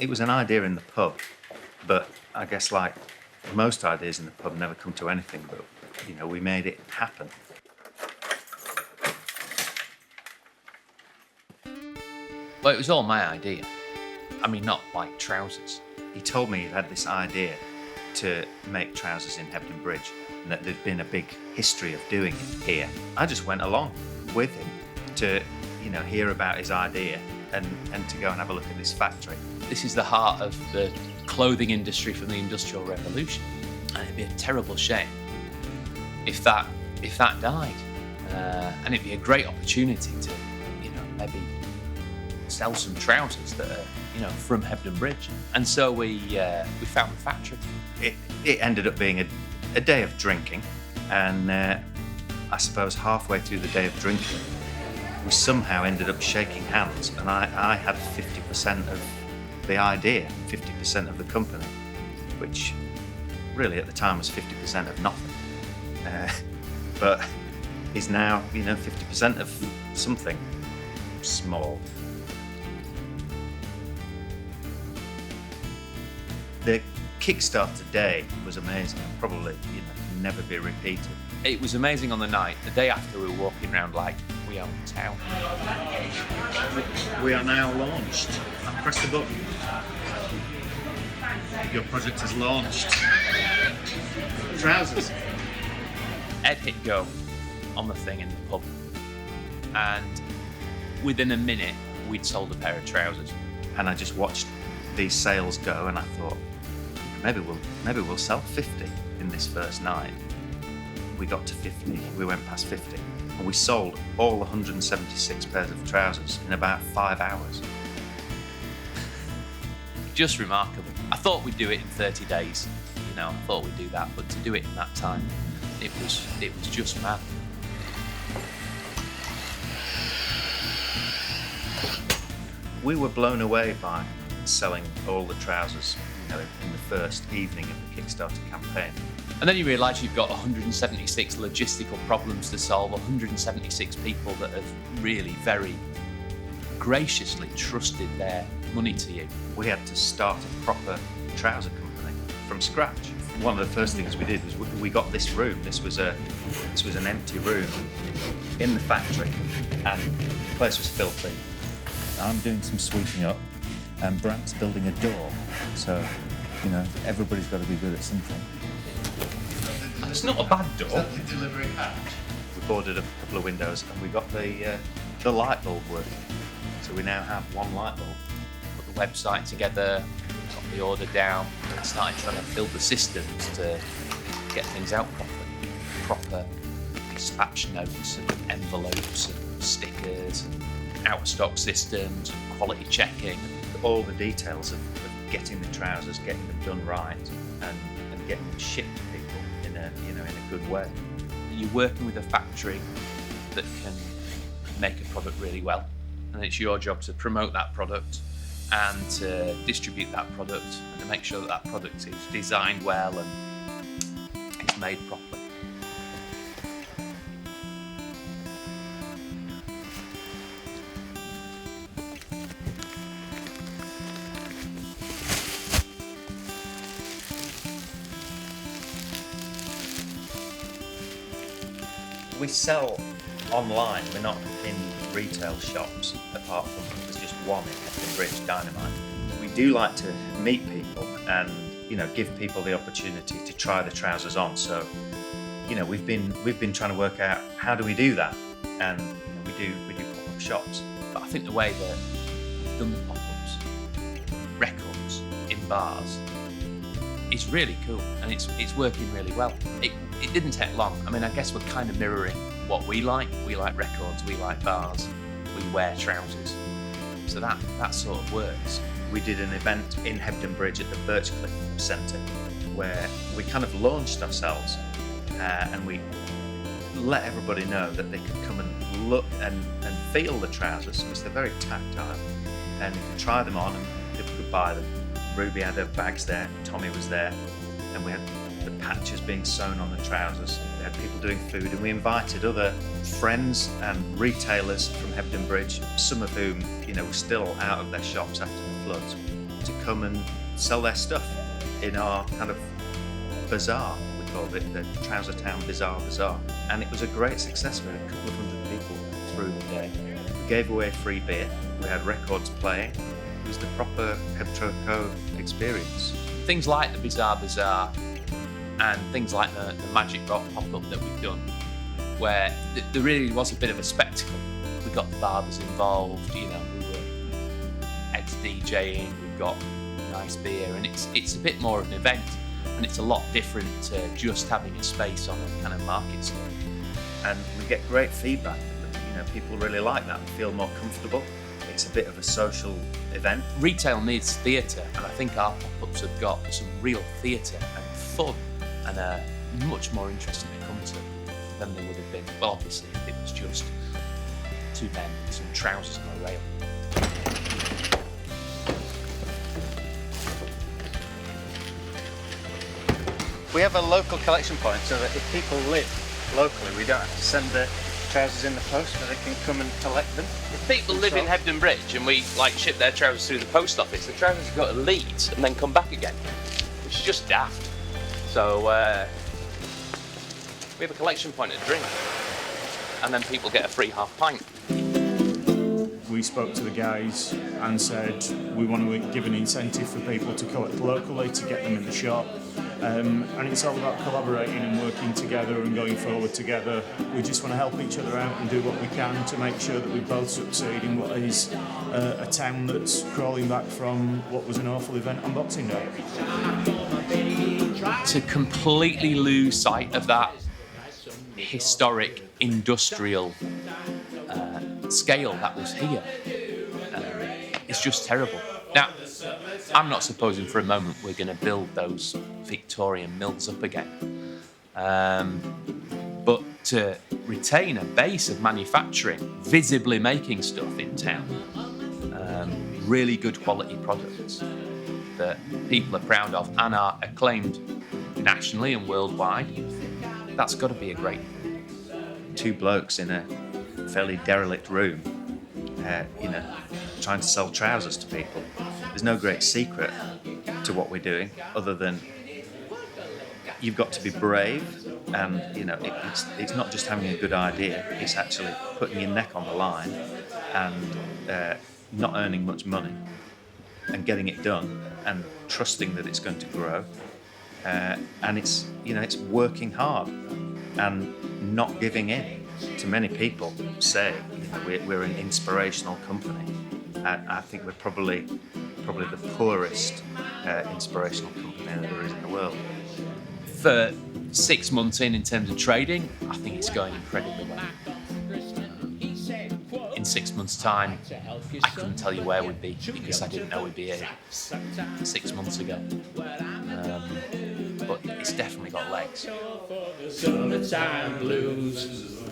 It was an idea in the pub, but I guess like most ideas in the pub never come to anything, but, we made it happen. Well, it was all my idea. I mean, not like trousers. He told me he'd had this idea to make trousers in Hebden Bridge and that there'd been a big history of doing it here. I just went along with him to, hear about his idea and to go and have a look at this factory. This is the heart of the clothing industry from the Industrial Revolution. And it'd be a terrible shame if that died. And it'd be a great opportunity to, maybe sell some trousers that are, from Hebden Bridge. And so we found the factory. It ended up being a day of drinking, and I suppose halfway through the day of drinking, we somehow ended up shaking hands, and I had 50% of the idea, 50% of the company, which really at the time was 50% of nothing. But is now, 50% of something small. The Kickstarter day was amazing and probably, never be repeated. It was amazing on the night. The day after, we were walking around like we own town. We are now launched. I press the button. Your project is launched. Trousers. Ed hit go on the thing in the pub, and within a minute, we'd sold a pair of trousers. And I just watched these sales go, and I thought, maybe we'll sell 50 in this first night. We got to 50. We went past 50, and we sold all 176 pairs of trousers in about 5 hours. Just remarkable. I thought we'd do it in 30 days. I thought we'd do that, but to do it in that time, it was just mad. We were blown away by selling all the trousers, in the first evening of the Kickstarter campaign. And then you realise you've got 176 logistical problems to solve, 176 people that have really very graciously trusted their money to you. We had to start a proper trouser company from scratch. One of the first things we did was we got this room. This was an empty room in the factory, and the place was filthy. I'm doing some sweeping up, and Brant's building a door. So, everybody's got to be good at something. It's not a bad door. We boarded up a couple of windows, and we got the light bulb working. So we now have one light bulb. Put the website together, got the order down, and started trying to build the systems to get things out properly. Proper dispatch notes and envelopes and stickers and out-of-stock systems and quality checking. All the details of getting the trousers, getting them done right, and getting them shipped to people in a good way. You're working with a factory that can make a product really well, and it's your job to promote that product and to distribute that product and to make sure that product is designed well and it's made properly. We sell online. We're not in retail shops, apart from there's just one in Hebden Bridge, Dynamite. We do like to meet people and give people the opportunity to try the trousers on. So we've been trying to work out how do we do that, and we do pop-up shops. But I think the way that we've done the pop-ups, records in bars, is really cool, and it's working really well. It didn't take long. I mean, I guess we're kind of mirroring what we like. We like records, we like bars, we wear trousers. So that sort of works. We did an event in Hebden Bridge at the Birchcliffe Centre where we kind of launched ourselves and we let everybody know that they could come and look and feel the trousers, because they're very tactile, and you could try them on and people could buy them. Ruby had her bags there, Tommy was there, and we had the patches being sewn on the trousers. We had people doing food, and we invited other friends and retailers from Hebden Bridge, some of whom were still out of their shops after the floods. to come and sell their stuff in our kind of bazaar. We called it the Trousertown Bazaar, and it was a great success. We had a couple of hundred people through the day. We gave away free beer. We had records playing. It was the proper Hebtroco experience. Things like the Bazaar and things like the Magic Rock pop-up that we've done, where there really was a bit of a spectacle. We got the barbers involved, we were Ed's DJing, we've got nice beer, and it's a bit more of an event, and it's a lot different to just having a space on a kind of market stage. And we get great feedback. People really like that. They feel more comfortable. It's a bit of a social event. Retail needs theatre, and I think our pop-ups have got some real theatre and fun and are much more interesting to come to than they would have been. Well, obviously, if it was just two men with some trousers on a rail. We have a local collection point so that if people live locally, we don't have to send the trousers in the post, but they can come and collect them. If people live in Hebden Bridge and we ship their trousers through the post office, the trousers have got to Leeds and then come back again, which is just daft. So we have a collection point at Drink, and then people get a free half pint. We spoke to the guys and said we want to give an incentive for people to collect locally to get them in the shop. And it's all about collaborating and working together and going forward together. We just want to help each other out and do what we can to make sure that we both succeed in what is a town that's crawling back from what was an awful event on Boxing Day. To completely lose sight of that historic industrial scale that was here, it's just terrible. Now, I'm not supposing for a moment we're going to build those Victorian mills up again. But to retain a base of manufacturing, visibly making stuff in town, really good quality products that people are proud of and are acclaimed nationally and worldwide, that's got to be a great thing. Two blokes in a fairly derelict room, trying to sell trousers to people. There's no great secret to what we're doing other than you've got to be brave, and it's not just having a good idea, it's actually putting your neck on the line and not earning much money and getting it done and trusting that it's going to grow, and it's working hard and not giving in. To many people say we're an inspirational company. I think we're probably the poorest inspirational company that there is in the world. For 6 months in terms of trading, I think it's going incredibly well. In 6 months' time, I couldn't tell you where we'd be because I didn't know we'd be here 6 months ago. But it's definitely got legs. Summertime blues.